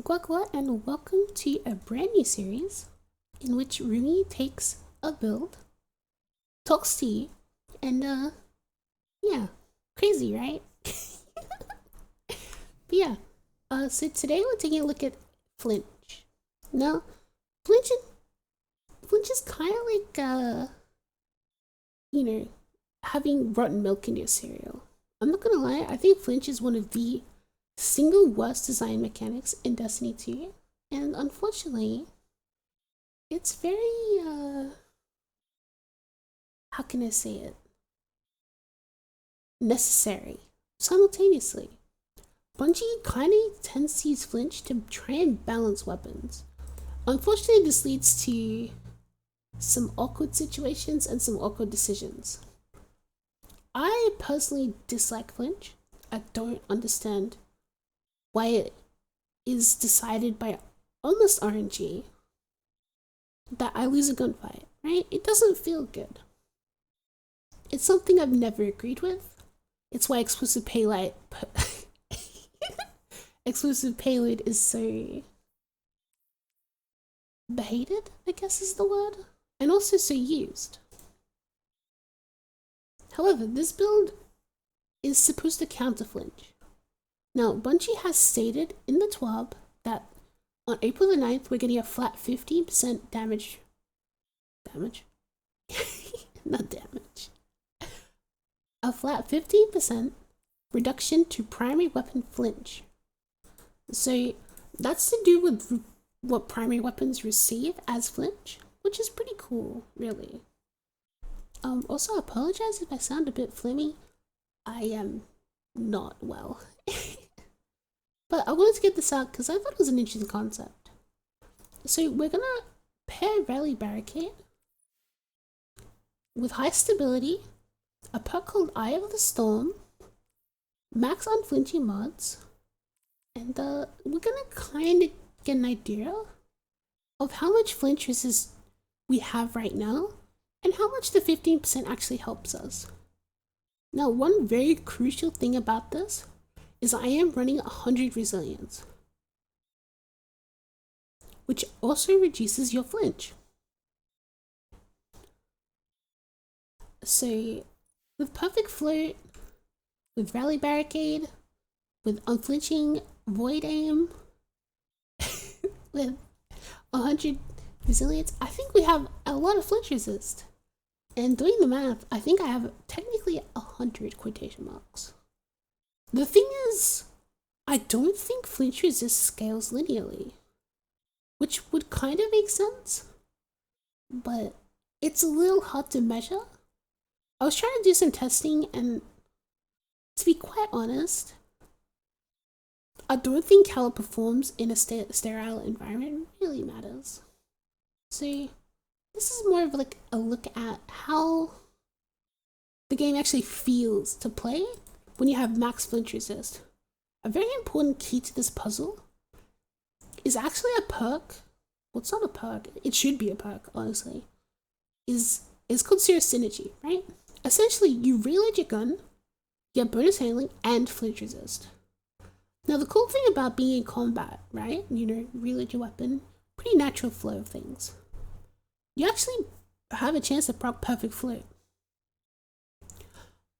Guagua, and welcome to a brand new series in which Rumi takes a build, talks to you, and yeah, crazy, right? But yeah, so today we're taking a look at flinch. Now, flinch, flinch is kind of like having rotten milk in your cereal. I'm not gonna lie, I think flinch is one of the single worst design mechanics in Destiny 2, and unfortunately, it's very how can I say it? Necessary simultaneously. Bungie kind of tends to use flinch to try and balance weapons. Unfortunately, this leads to some awkward situations and some awkward decisions. I personally dislike flinch. I don't understand why it is decided by almost RNG that I lose a gunfight, right? It doesn't feel good. It's something I've never agreed with. It's why exclusive payload is so hated, I guess is the word, and also so used. However, this build is supposed to counter flinch. Now, Bungie has stated in the TWAB that on April the 9th, we're getting a flat 15% damage. Not damage. A flat 15% reduction to primary weapon flinch. So that's to do with what primary weapons receive as flinch, which is pretty cool, really. Also, I apologize if I sound a bit flimmy. I am not well. But I wanted to get this out because I thought it was an interesting concept. So we're gonna pair Rally Barricade with high stability, a perk called Eye of the Storm, max unflinching mods, and we're gonna kind of get an idea of how much flinch resist we have right now and how much the 15% actually helps us. Now, one very crucial thing about this is I am running 100 resilience, which also reduces your flinch. So with perfect float, with rally barricade, with unflinching void aim, with 100 resilience, I think we have a lot of flinch resist. And doing the math, I think I have technically 100 quotation marks. The thing is, I don't think flinch resist scales linearly, which would kind of make sense, but it's a little hard to measure. I was trying to do some testing, and to be quite honest, I don't think how it performs in a sterile environment really matters. So this is more of like a look at how the game actually feels to play when you have max flinch resist. A very important key to this puzzle is actually a perk. Well, it's not a perk. It should be a perk, honestly. Is called Serious Synergy, right? Essentially, you reload your gun, you get bonus handling, and flinch resist. Now, the cool thing about being in combat, right? Reload your weapon, pretty natural flow of things. You actually have a chance to proc perfect float.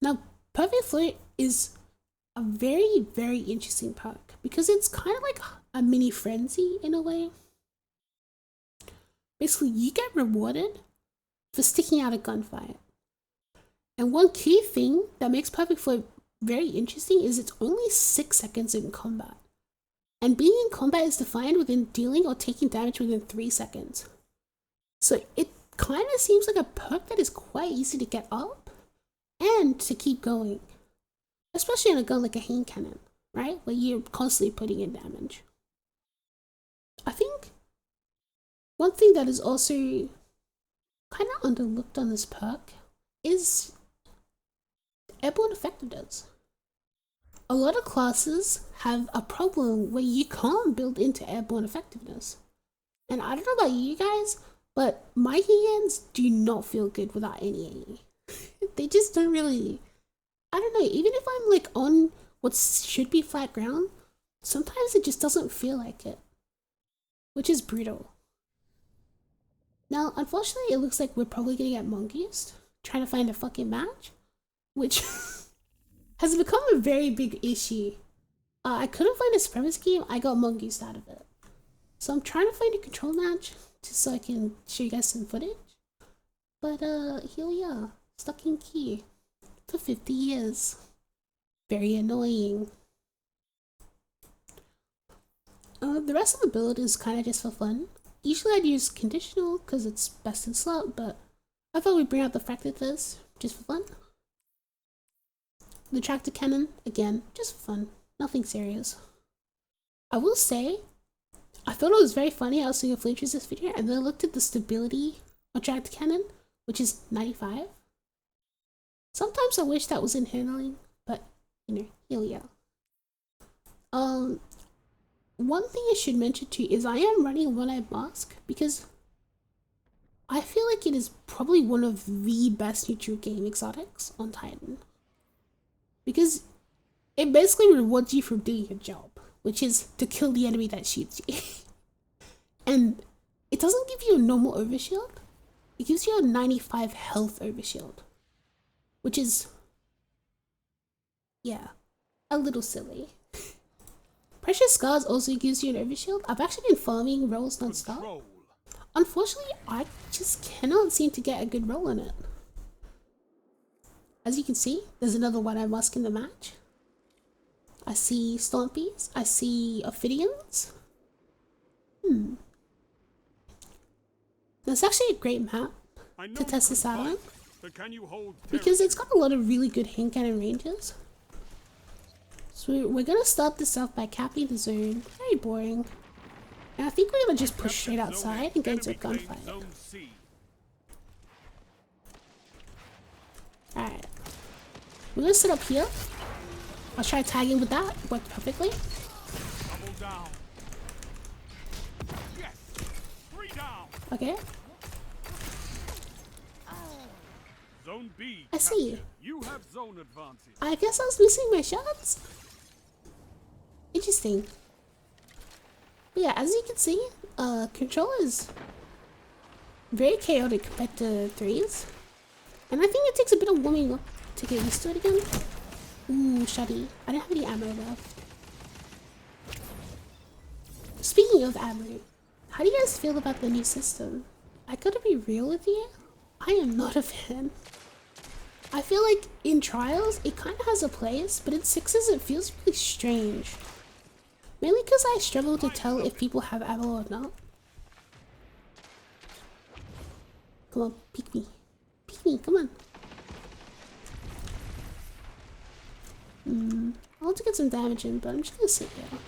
Now, perfect float is a very, very interesting perk because it's kind of like a mini frenzy in a way. Basically, you get rewarded for sticking out a gunfight. And one key thing that makes perfect float very interesting is it's only 6 seconds in combat. And being in combat is defined within dealing or taking damage within 3 seconds. So it kind of seems like a perk that is quite easy to get up and to keep going. Especially on a gun like a Handcannon, right? Where you're constantly putting in damage. I think one thing that is also kind of underlooked on this perk is airborne effectiveness. A lot of classes have a problem where you can't build into airborne effectiveness. And I don't know about you guys, but my hands do not feel good without any AE. They just don't really, I don't know, even if I'm like on what should be flat ground, sometimes it just doesn't feel like it. which is brutal. Now, unfortunately, it looks like we're probably gonna get mongoosed trying to find a fucking match, which has become a very big issue. I couldn't find a supremacy game, I got mongoosed out of it. So I'm trying to find a control match just so I can show you guys some footage. But here we are, stuck in key for 50 years. Very annoying. The rest of the build is kind of just for fun. Usually I'd use conditional because it's best in slot, but I thought we'd bring out the fracted first, just for fun. The tractor cannon, again, just for fun, nothing serious. I will say, I thought it was very funny. I was doing a flinch resist video and then I looked at the stability of tractor cannon, which is 95. Sometimes I wish that was in handling, but you know, here we are. One thing I should mention too is I am running a one-eyed mask because I feel like it is probably one of the best neutral game exotics on Titan. Because it basically rewards you for doing your job, which is to kill the enemy that shoots you. And it doesn't give you a normal overshield, it gives you a 95 health overshield. Which is, yeah, a little silly. Precious Scars also gives you an overshield. I've actually been farming rolls non-stop. Unfortunately, I just cannot seem to get a good roll on it. As you can see, there's another one-eyed mask in the match. I see Stompies. I see Ophidians. That's actually a great map to test this out on. Because it's got a lot of really good Handcannon ranges. So we're gonna start this off by capping the zone. Very boring. And I think we're gonna just push straight outside and get into a gunfight. Alright. We're gonna sit up here. I'll try tagging with that. It worked perfectly. Okay. Zone B, I see. you have zone advantage. I guess I was missing my shots. Interesting. But yeah, as you can see, control is very chaotic compared to 3s. And I think it takes a bit of warming up to get used to it again. Ooh, shoddy. I don't have any ammo left. Speaking of ammo, how do you guys feel about the new system? I gotta be real with you, I am not a fan. I feel like in trials, it kind of has a place, but in 6s it feels really strange. Mainly because I struggle to tell if people have ammo or not. Come on, peek me. Peek me, come on. I want to get some damage in, but I'm just gonna sit here.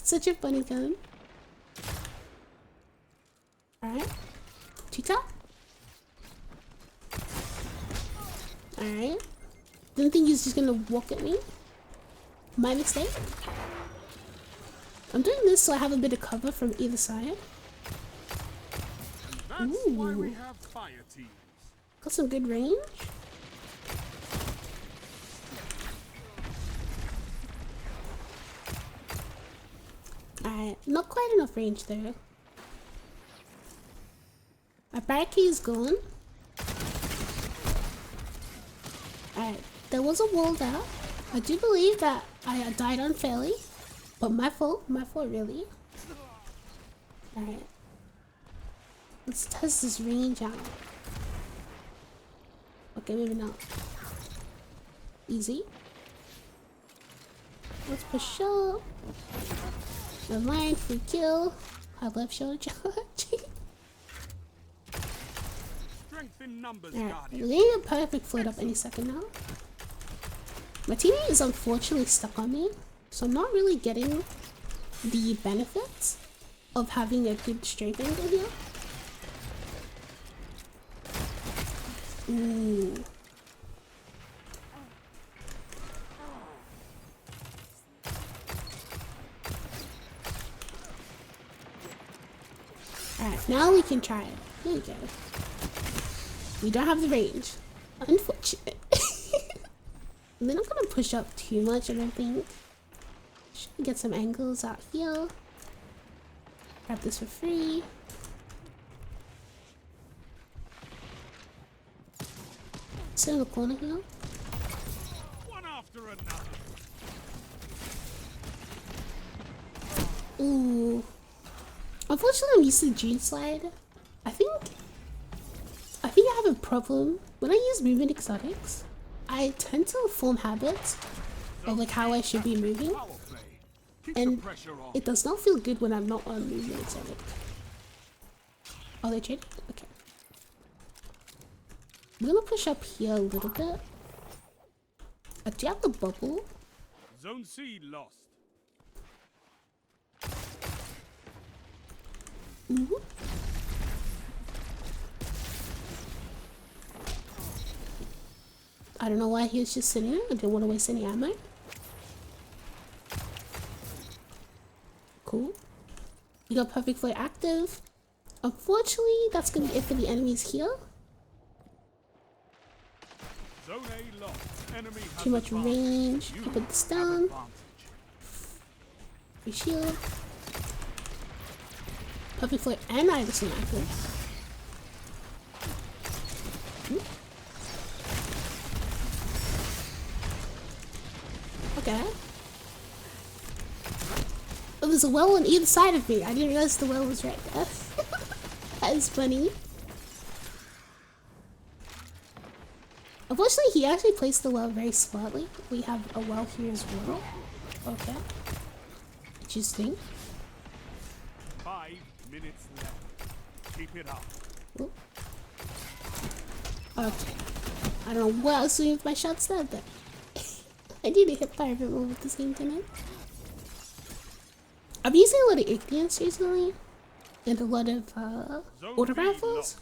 Such a funny gun. Alright. 2-tap. Alright. Didn't think he was just gonna walk at me. My mistake. I'm doing this so I have a bit of cover from either side. That's why we have fire teams. Got some good range. Alright, not quite enough range there. My barricade is gone. Alright, there was a wall there. I do believe that I died unfairly, but my fault really. Alright. Let's test this range out. Okay, maybe not. Easy. Let's push up. The line for kill. I love shoulder charge. Alright, we're getting a perfect float up any second now. My teammate is unfortunately stuck on me, so I'm not really getting the benefits of having a good strength angle here. Ooh. Alright, now we can try it. Here we go. We don't have the range. Unfortunate. They're not gonna push up too much, I don't think. Should get some angles out here. Grab this for free. Sit in the corner here. One after another. Ooh. Unfortunately, I'm used to Gene Slide. I think I have a problem. When I use movement exotics, I tend to form habits of like how I should be moving. Power play. Keep And the pressure on. it does not feel good when I'm not on movement exotic. Oh, they changed? Okay. I'm gonna push up here a little bit. Do you have the bubble? Zone C lost. Mm-hmm. I don't know why he was just sitting there. I didn't want to waste any ammo. Cool. We got perfect flow active. Unfortunately, that's gonna be it for the enemies here. Zone A lost. Enemy has Too much advantage. range. You Put this have down. advantage. Free shield. Perfect flow and I have a sniper. Okay. Oh, there's a well on either side of me. I didn't realize the well was right there. That is funny. Unfortunately, he actually placed the well very smartly. We have a well here as well. Okay. Interesting. 5 minutes left. Keep it up. Oop. Okay. I don't know what I was doing with my shots there, but I need to hit fire a bit more with this game tonight. I've been using a lot of ignience recently and a lot of auto rifles,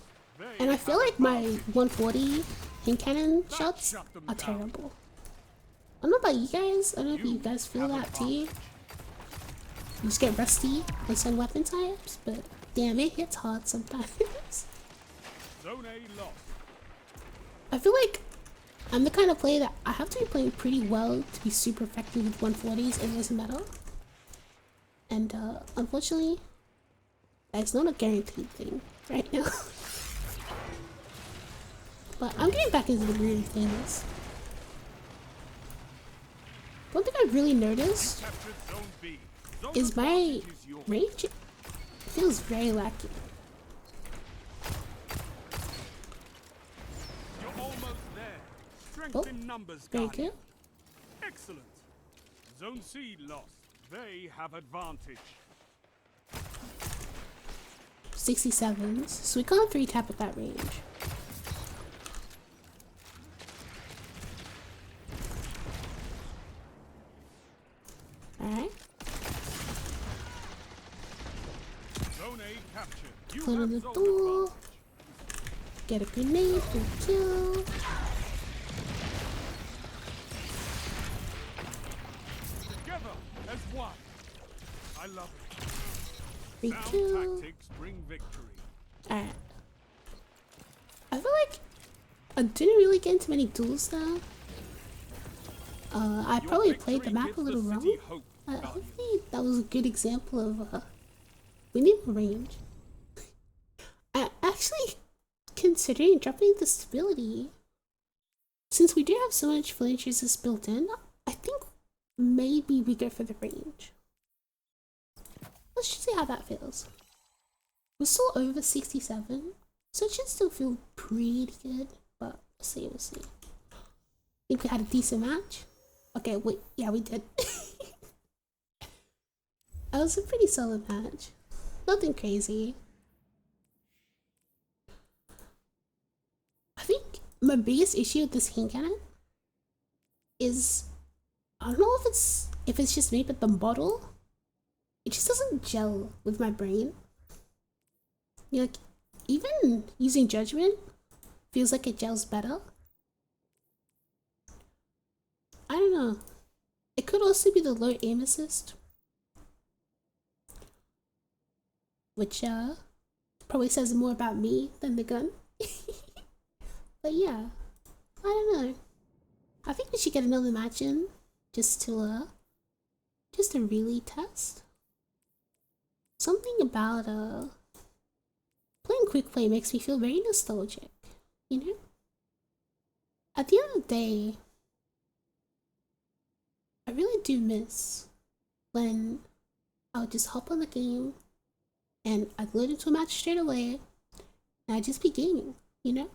and I feel like my 140 Handcannon shots are terrible. I don't know about you guys. I don't know if you guys feel that too. You just get rusty on some weapon types, but damn, it hits hard sometimes. Zone A lost. I feel like I'm the kind of player that I have to be playing pretty well to be super effective with 140s in this meta. And unfortunately, that's not a guaranteed thing right now. But I'm getting back into the groove of things. One thing I've really noticed Captured Zone B. Zone is my advantage is yours. range feels very lacking. You're almost there. Strength Oh, in numbers, very Guardian. good. Excellent. Zone C lost. They have advantage. 67s, so we can't 3-tap at that range. Alright. Zone A captured. You Close have the zone door. advantage. Get a grenade for kill. Together as one. I love it. Free Sound kill. tactics bring victory. Alright. I feel like I didn't really get into many duels though. I Your probably played the victory map gives a little the wrong. city hope, Guardian. Hopefully that was a good example of we need range. I actually considering dropping the stability. Since we do have so much flinch resist built in, I think maybe we go for the range. Let's just see how that feels. We're still over 67, so it should still feel pretty good, but we'll see. Think we had a decent match? Okay, wait, yeah, we did. That was a pretty solid match. Nothing crazy. I think my biggest issue with this Handcannon is I don't know if it's just me, but the model, it just doesn't gel with my brain. Like, even using judgment feels like it gels better. I don't know. It could also be the low aim assist, which probably says more about me than the gun. But yeah, I don't know. I think we should get another match in just to really test. Something about playing quick play makes me feel very nostalgic, you know? At the end of the day, I really do miss when I would just hop on the game and I'd load into a match straight away and I'd just be gaming, you know?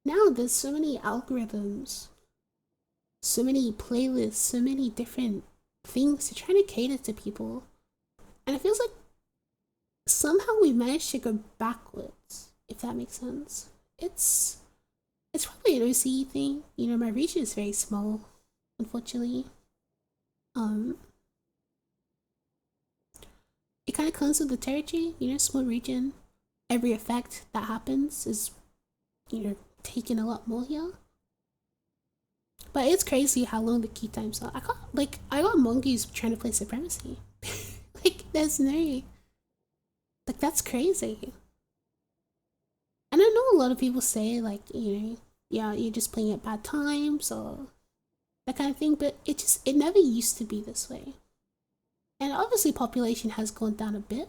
Now there's so many algorithms, so many playlists, so many different things to try to cater to people. And it feels like somehow we managed to go backwards, if that makes sense. It's probably an OCE thing. You know, my region is very small, unfortunately. It kind of comes with the territory, you know, small region. Every effect that happens is, you know, taken a lot more here. But it's crazy how long the queue times are. I got mongoose trying to play Supremacy. Like, there's no... Like, that's crazy. And I know a lot of people say, like, you know, yeah, you're just playing at bad times or that kind of thing, but it never used to be this way. And obviously population has gone down a bit.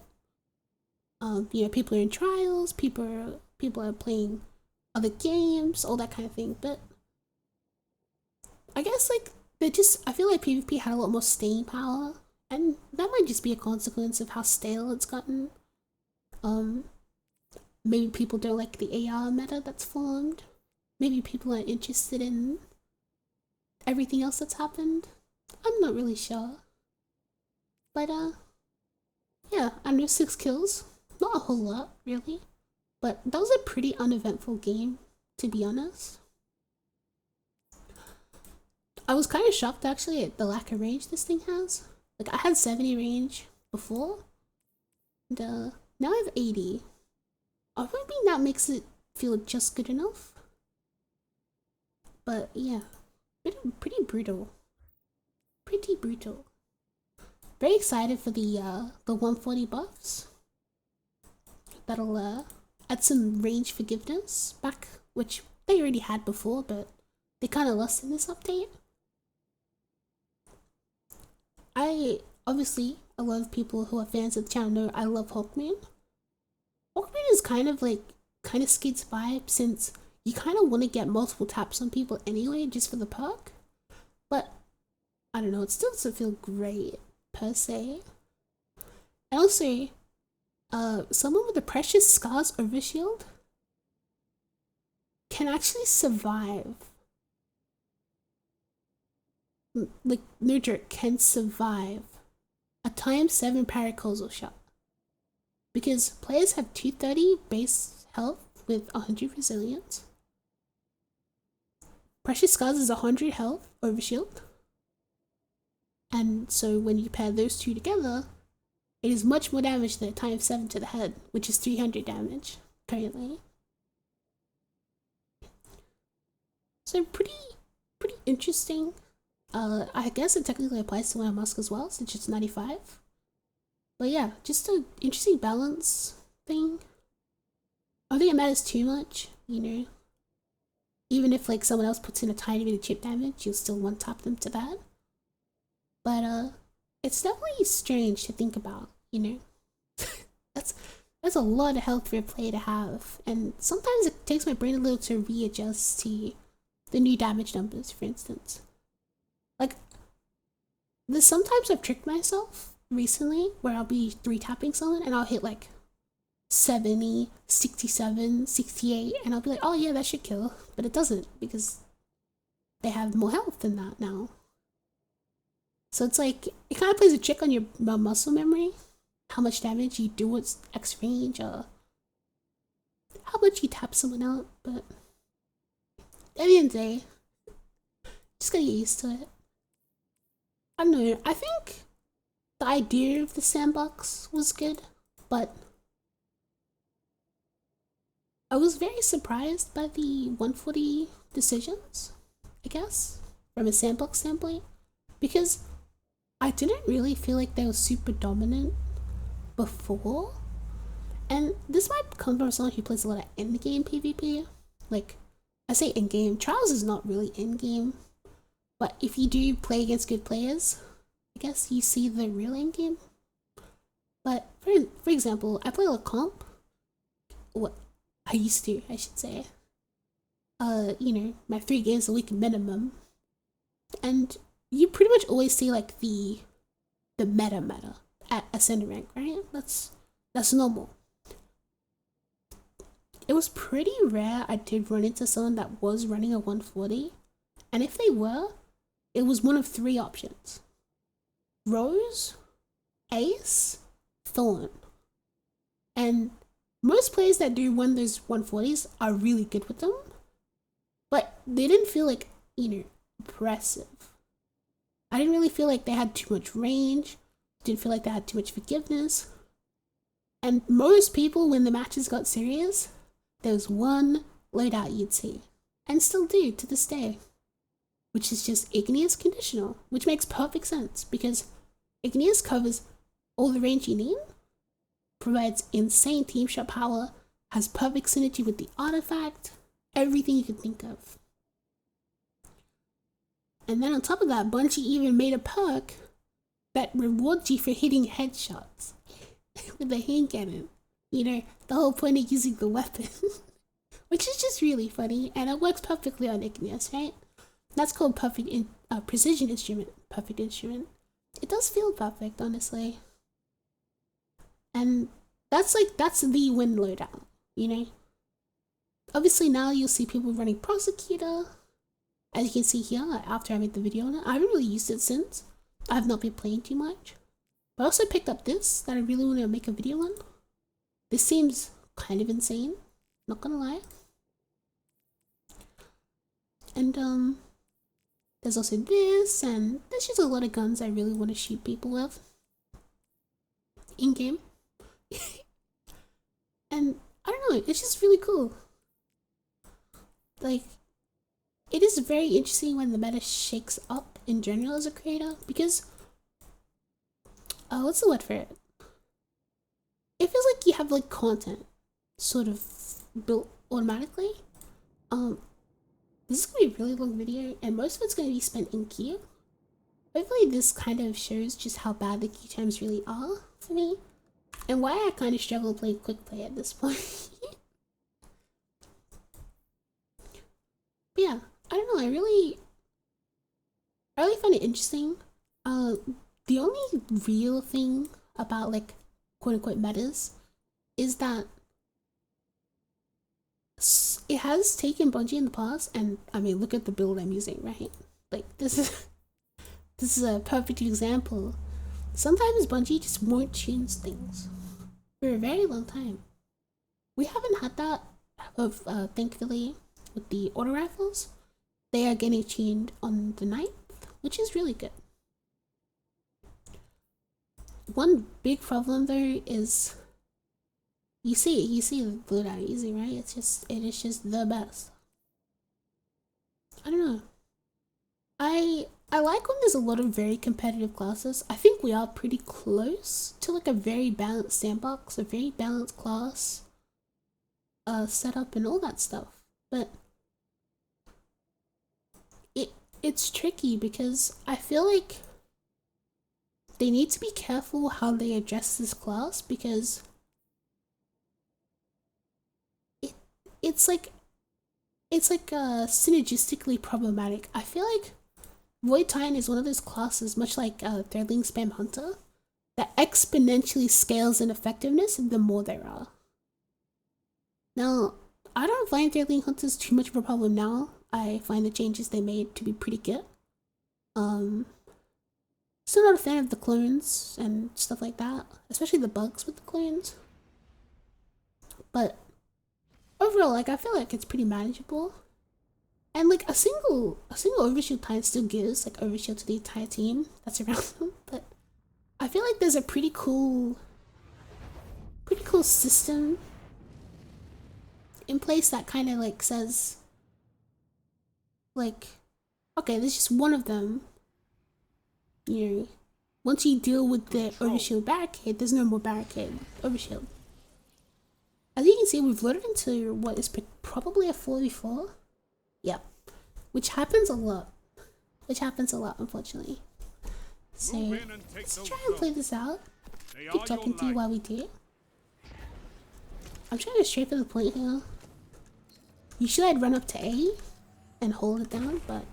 You know, people are in trials, people are playing other games, all that kind of thing, but I guess, like, I feel like PvP had a lot more staying power, and that might just be a consequence of how stale it's gotten. Maybe people don't like the AR meta that's formed. Maybe people aren't interested in everything else that's happened. I'm not really sure. But, yeah, I know 6 kills. Not a whole lot, really. But that was a pretty uneventful game, to be honest. I was kind of shocked, actually, at the lack of range this thing has. Like, I had 70 range before. And, now I have 80. I think that makes it feel just good enough. But, yeah. Pretty brutal. Pretty brutal. Very excited for the 140 buffs. That'll add some range forgiveness back, which they already had before, but they kind of lost in this update. Obviously, a lot of people who are fans of the channel know I love Hawkmoon. Hawkmoon is kind of Skid's vibe, since you kind of want to get multiple taps on people anyway, just for the perk. But, I don't know, it still doesn't feel great, per se. And also, someone with the Precious Scars Overshield can actually survive. Like, no joke, can survive a times 7 paracausal shot. Because players have 230 base health with 100 resilience. Precious Scars is 100 health overshield. And so when you pair those two together, it is much more damage than a times 7 to the head, which is 300 damage currently. So pretty interesting. I guess it technically applies to One Musk as well, since it's 95. But yeah, just an interesting balance thing. I don't think it matters too much, you know. Even if, like, someone else puts in a tiny bit of chip damage, you'll still one-tap them to that. But it's definitely strange to think about, you know. that's a lot of health for a player to have, and sometimes it takes my brain a little to readjust to the new damage numbers, for instance. Like, sometimes I've tricked myself recently where I'll be 3-tapping someone and I'll hit like 70, 67, 68, and I'll be like, oh yeah, that should kill. But it doesn't, because they have more health than that now. So it's like, it kind of plays a trick on your muscle memory. How much damage you do with X range, or how much you tap someone out. But at the end of the day, just gotta get used to it. I don't know, I think the idea of the sandbox was good, but I was very surprised by the 140 decisions, I guess, from a sandbox standpoint, because I didn't really feel like they were super dominant before. And this might come from someone who plays a lot of in-game PvP. Like, I say in-game, Trials is not really in-game. But if you do play against good players, I guess you see the real end game. But for example, I play a comp. What I used to, I should say. You know, my 3 games a week minimum. And you pretty much always see like the meta at Ascendant rank, right? That's normal. It was pretty rare I did run into someone that was running a 140. And if they were, it was one of 3 options. Rose, Ace, Thorn. And most players that do run those 140s are really good with them. But they didn't feel like, you know, impressive. I didn't really feel like they had too much range. Didn't feel like they had too much forgiveness. And most people, when the matches got serious, there was one loadout you'd see. And still do to this day. Which is just Igneous Conditional. Which makes perfect sense. Because Igneous covers all the range you need. Provides insane team shot power. Has perfect synergy with the artifact. Everything you could think of. And then on top of that, Bungie even made a perk that rewards you for hitting headshots with a handcannon. You know, the whole point of using the weapon. Which is just really funny, and it works perfectly on Igneous, right? That's called precision instrument. Perfect instrument. It does feel perfect, honestly. And that's the win loadout, you know? Obviously now you'll see people running Prosecutor. As you can see here, after I made the video on it, I haven't really used it since. I have not been playing too much. But I also picked up this that I really want to make a video on. This seems kind of insane, not gonna lie. And there's also this, and there's just a lot of guns I really want to shoot people with. In-game. And I don't know, it's just really cool. Like, it is very interesting when the meta shakes up in general as a creator, because what's the word for it? It feels like you have like content sort of built automatically. This is gonna be a really long video, and most of it's gonna be spent in queue. Hopefully this kind of shows just how bad the queue times really are for me, and why I kind of struggle to play quick play at this point. But yeah, I don't know, I really find it interesting. The only real thing about like quote-unquote metas is that it has taken Bungie in the past, and I mean, look at the build I'm using, right? Like, this is a perfect example. Sometimes Bungie just won't change things for a very long time. We haven't had that of thankfully with the auto rifles. They are getting tuned on the 9th, which is really good. One big problem though is you see the loadout easy, right? It is just the best. I don't know. I like when there's a lot of very competitive classes. I think we are pretty close to like a very balanced sandbox, a very balanced class setup and all that stuff. But it's tricky because I feel like they need to be careful how they address this class, because it's like synergistically problematic. I feel like Void Titan is one of those classes, much like Threadling Spam Hunter, that exponentially scales in effectiveness the more there are. Now, I don't find Threadling Hunters too much of a problem now. I find the changes they made to be pretty good. Still not a fan of the clones and stuff like that, especially the bugs with the clones. But overall, like, I feel like it's pretty manageable. And like a single overshield Titan still gives like overshield to the entire team that's around them. But I feel like there's a pretty cool system in place that kind of like says, like, okay, there's just one of them. You know, once you deal with the overshield barricade, there's no more barricade overshield. As you can see, we've loaded into what is probably a 4v4. Yep. Which happens a lot. which happens a lot, unfortunately. So Move in and take let's those try and play zones. this out. They Keep are your talking to you life. while we do it. I'm trying to straight for the point here. Usually I'd run up to A and hold it down, but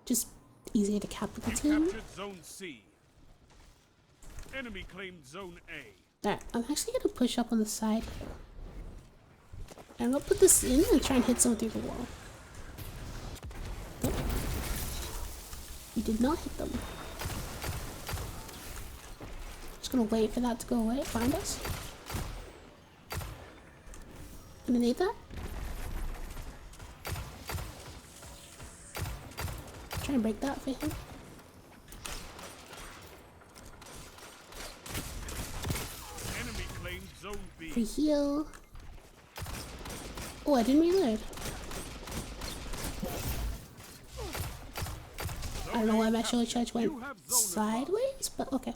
just easier to cap with the team. Captured Zone C. Enemy claimed Zone A. Alright, I'm actually gonna push up on the side here. I'm gonna put this in and try and hit someone through the wall. Nope. We did not hit them. Just gonna wait for that to go away, find us. Gonna need that. Try and break that for him. Enemy claimed Zone B. For heal. Oh, I didn't reload. I don't know why my shoulder charge went sideways, but okay.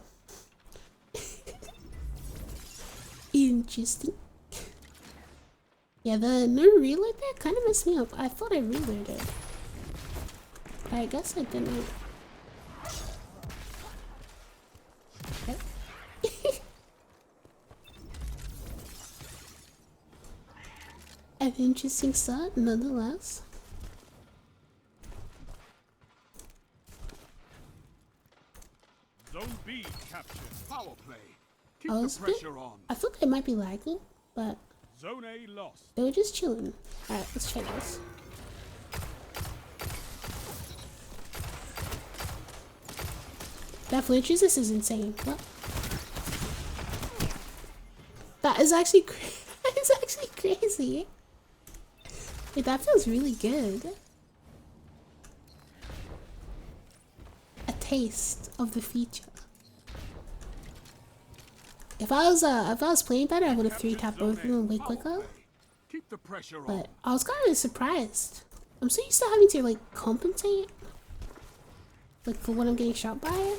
Interesting. Yeah, the no reload there kind of messed me up. I thought I reloaded. I guess I didn't. Okay. An interesting start, nonetheless. Zone B captured. Power play. Keep I the was a bit, pressure on. I thought they might be lagging, but Zone A lost. they were just chilling. Alright, let's try this. That flinch resist is insane. What? That is actually that is actually crazy. Wait, that feels really good. A taste of the feature. If I was playing better, I would have 3-tapped both of them way quicker. Keep the pressure on. But I was kind of surprised. I'm so used to having to like compensate, like for what I'm getting shot by.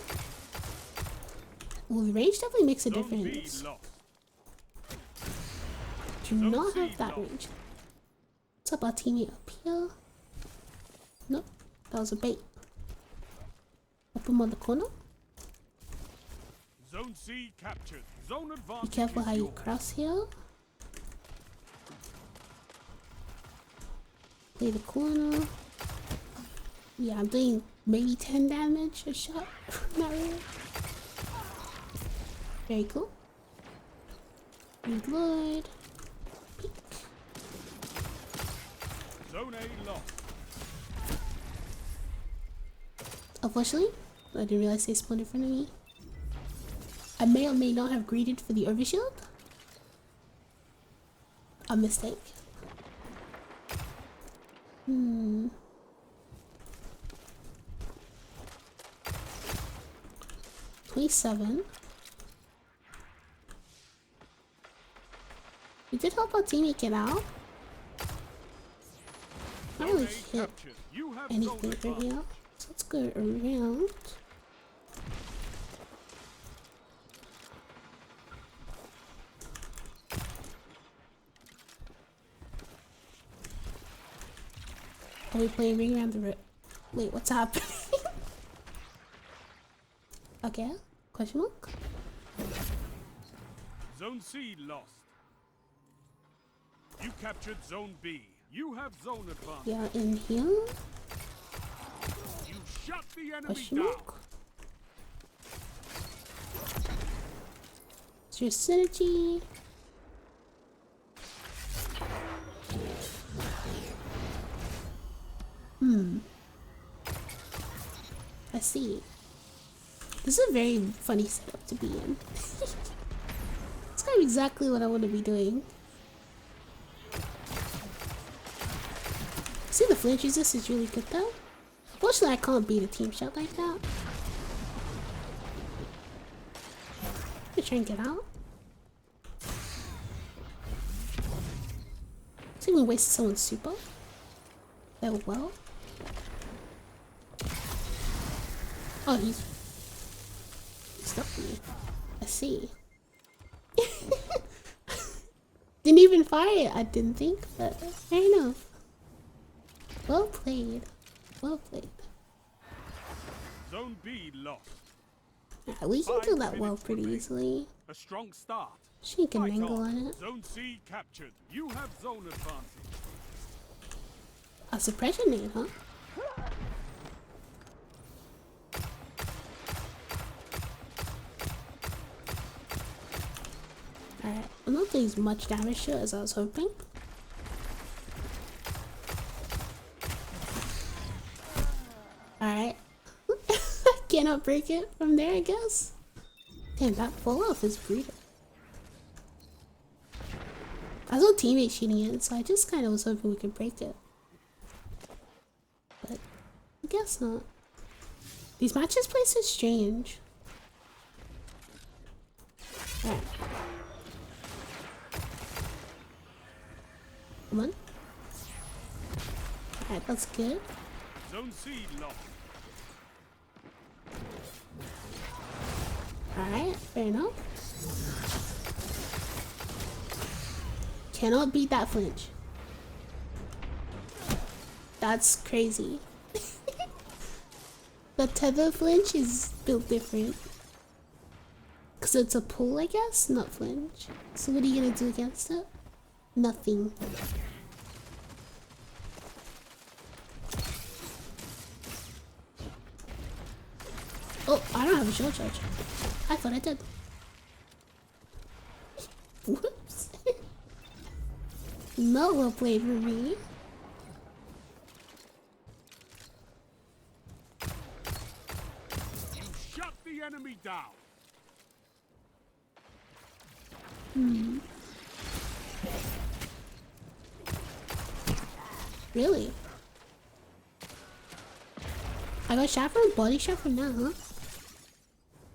Well, the range definitely makes a Zone B difference. lost. Do Zone not C have that lost. range. What's up, our teammate up here? Nope, that was a bait. Up him on the corner. Zone C captured. Zone Be advantage. careful is how you yours. cross here. Play the corner. Yeah, I'm doing maybe 10 damage a shot. Not really. Very cool. Reload. Peek. Zone A lost. Unfortunately, I didn't realize they spawned in front of me. I may or may not have greeted for the overshield. A mistake. 27. We did help our teammate get out. Not really hit Captured. You have anything zone from advantage. here. So let's go around. Are we playing ring around the room? Wait, what's happening? Okay, question mark? Zone C lost. You captured Zone B. You have zone advantage. Yeah, in here? You shut the enemy Question down. mark? Is your synergy? I see. This is a very funny setup to be in. It's kind of exactly what I want to be doing. See, the flinch resist is really good though. Unfortunately, I can't beat a team shot like that. I'm gonna try and get out. See, we wasted someone's super. Oh well. Oh, he's stuck me. I see. Didn't even fire it, I didn't think, but fair enough. Well played. Well played. Zone B lost. Yeah, we can do that well pretty easily. A strong start. She can Fight angle on. on it. Zone C captured. You have zone advantage. A suppression nade, huh? Alright, I'm not doing as much damage to it as I was hoping. Alright. Cannot break it from there, I guess. Damn, that fall off is brutal. I saw teammates shooting it, so I just kind of was hoping we could break it. But I guess not. These matches play so strange. Alright. Come on. Alright, that's good. Zone C lost. Alright, fair enough. Cannot beat that flinch. That's crazy. The tether flinch is built different. Because it's a pull, I guess, not flinch. So what are you gonna do against it? Nothing. Oh, I don't have a shield charge. I thought I did. Whoops. Not well played for me. You shut the enemy down. Really? I got shot from a body shot from now, huh?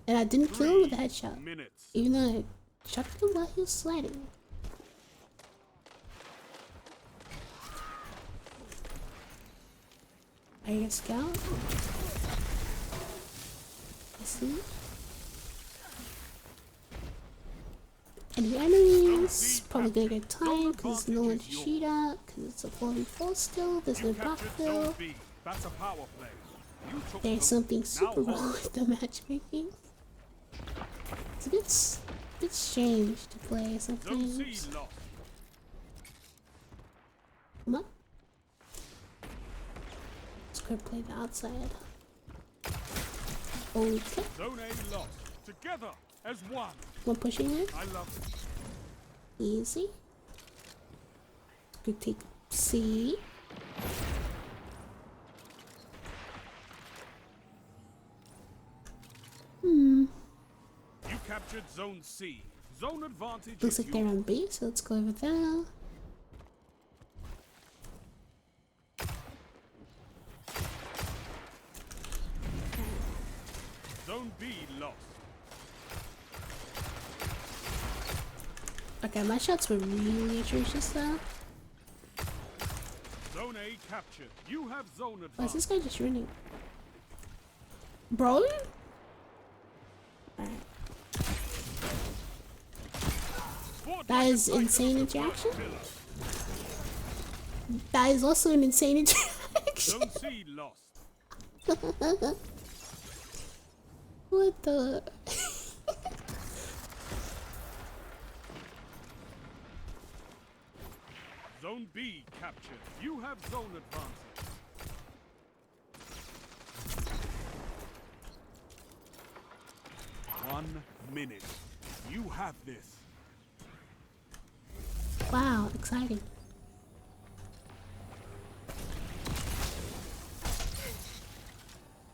And I didn't kill him with a headshot. Even though I shot him while he was sliding. Are you a scout? I see. Any enemies? Probably gonna get time because there's no one to shoot at. Because it's a 4v4 still. There's no backfill. That's a power play. There's something super wrong with the matchmaking. It's a bit strange to play sometimes. Come on. Let's go play the outside. Okay. Zone A lost. Together as one. One pushing it. I love it. Easy. Good take C. You captured zone C. Zone advantage. Looks like they're on B, so let's go over there. Zone B lost. Okay, my shots were really atrocious though. Zone A captured. You have zone advantage. Why is this guy just running? Bro? Alright. That is insane interaction. That is also an insane interaction. Zone C lost. What the? Zone B captured. You have zone advantage. One minute. You have this. Wow, exciting.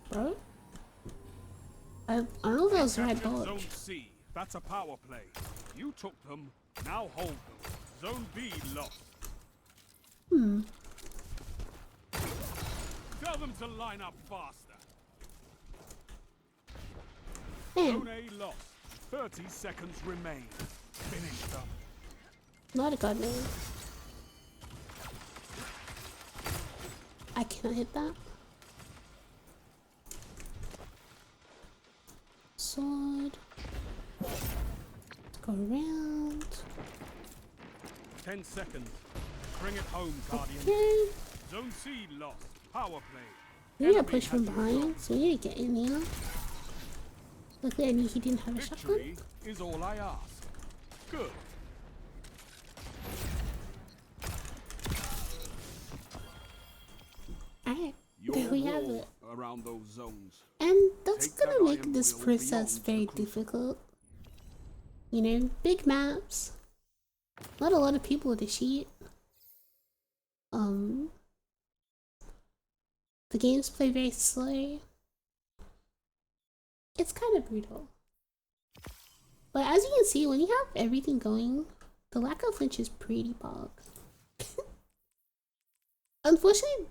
Bro? I don't know if that was the right Zone dodge. C. That's a power play. You took them. Now hold them. Zone B lost. Tell them to line up faster. Man, Zone A lost. 30 seconds remain. Finish them. not a god name. I cannot hit that. Sword. Let's go around. 10 seconds. Bring it home, Guardian. Okay. Zone C lost. Power play. We need to Enemy push from has your behind, so we need to get in here. Luckily I knew he didn't have a shotgun. victory is all I ask. Good. Alright, Your there we have wall it. around those zones. And that's Take that gonna make iron this will process beyond the very crucible. difficult. You know, big maps. Not a lot of people to cheat. The games play very slow. It's kind of brutal. But as you can see, when you have everything going, the lack of flinch is pretty bog. Unfortunately,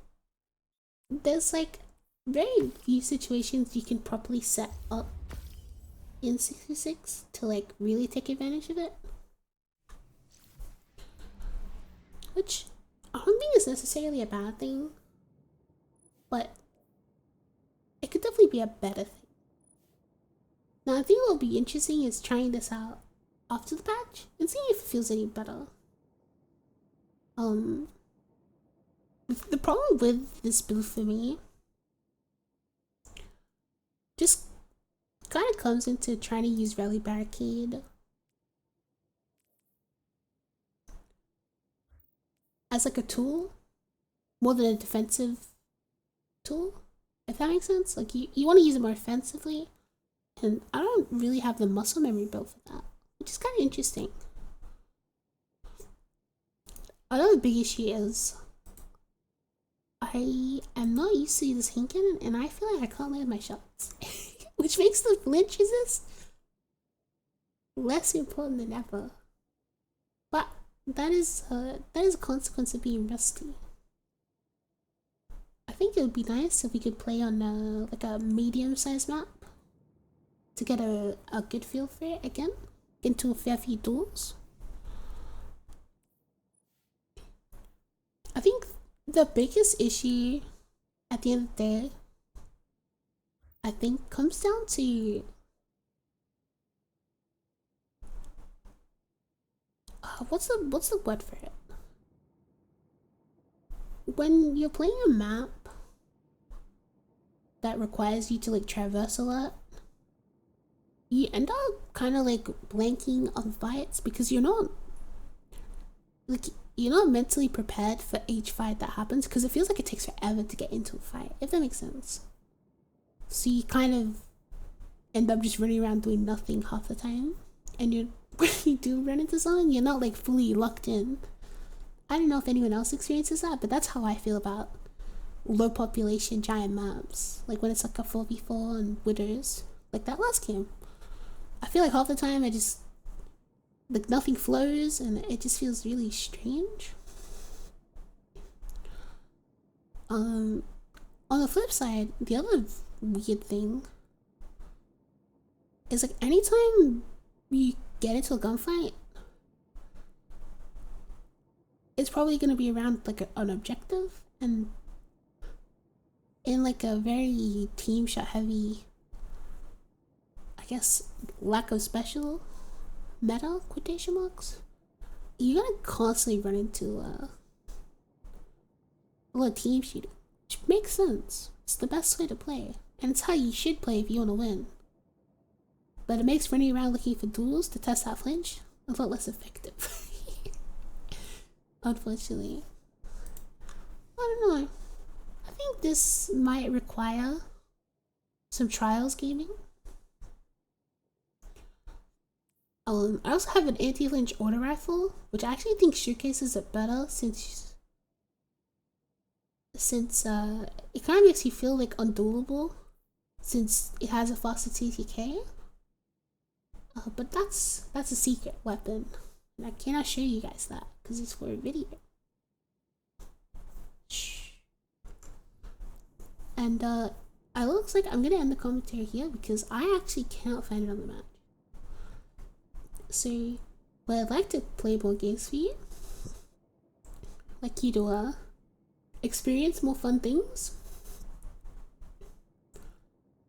there's like very few situations you can properly set up in 66 to like really take advantage of it. Which I don't think is necessarily a bad thing, but it could definitely be a better thing. Now I think what will be interesting is trying this out after the patch and seeing if it feels any better. The problem with this build for me just kind of comes into trying to use Rally Barricade as like a tool more than a defensive tool, if that makes sense. Like you want to use it more offensively, and I don't really have the muscle memory built for that, which is kind of interesting. Another big issue is I am not used to this Handcannon, and I feel like I can't land my shots, which makes the flinch resist less important than ever. But that is a consequence of being rusty. I think it would be nice if we could play on like a medium-sized map to get a good feel for it again, into a fair few duels. I think the biggest issue at the end of the day, I think, comes down to what's the word for it? When you're playing a map that requires you to like traverse a lot, you end up kind of like blanking on fights because you're not mentally prepared for each fight that happens, because it feels like it takes forever to get into a fight, if that makes sense. So you kind of end up just running around doing nothing half the time, and when you do run into someone, you're not like fully locked in. I don't know if anyone else experiences that, but that's how I feel about low population giant maps. Like when it's like a 4v4 and widows, like that last game. I feel like half the time I just like nothing flows and it just feels really strange. On the flip side, the other weird thing is like anytime you get into a gunfight, it's probably gonna be around like an objective, and in like a very team shot heavy, I guess, lack of special meta quotation marks, you're gonna constantly run into a lot of team shooting, which makes sense. It's the best way to play, and it's how you should play if you want to win. But it makes running around looking for duels to test that flinch a lot less effective. Unfortunately. I don't know. I think this might require some trials gaming. I also have an anti-flinch auto rifle, which I actually think showcases it better since it kind of makes you feel like unduelable since it has a faster TTK. But that's a secret weapon, and I cannot show you guys that because it's for a video. Shh. And it looks like I'm gonna end the commentary here because I actually cannot find it on the map. So, but I'd like to play more games for you, like you to experience more fun things.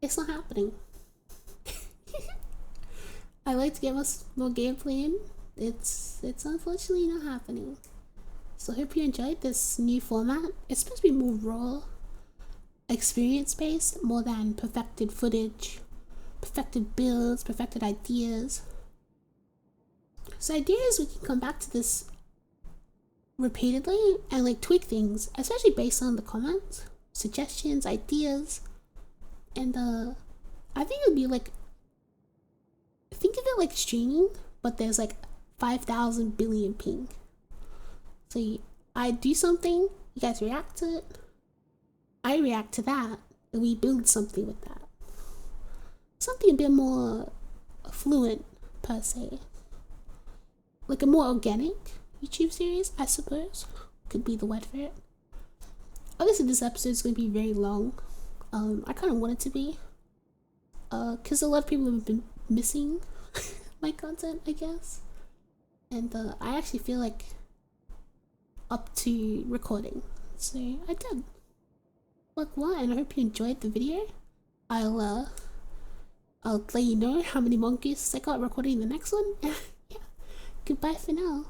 It's not happening. I like to get more gameplay in. It's unfortunately not happening. So I hope you enjoyed this new format. It's supposed to be more raw, experience based more than perfected footage, perfected builds, perfected ideas. So ideas, we can come back to this repeatedly and like tweak things, especially based on the comments, suggestions, ideas. And I think it would be like, think of it like streaming, but there's like 5,000 billion ping. So I do something, you guys react to it, I react to that, and we build something with that. Something a bit more fluent, per se. Like a more organic YouTube series, I suppose, could be the word for it. Obviously this episode is going to be very long. I kind of want it to be. Because a lot of people have been missing my content, I guess. And I actually feel like up to recording. So I did. Like what? And I hope you enjoyed the video. I'll let you know how many monkeys I got recording the next one. Yeah. Goodbye for now.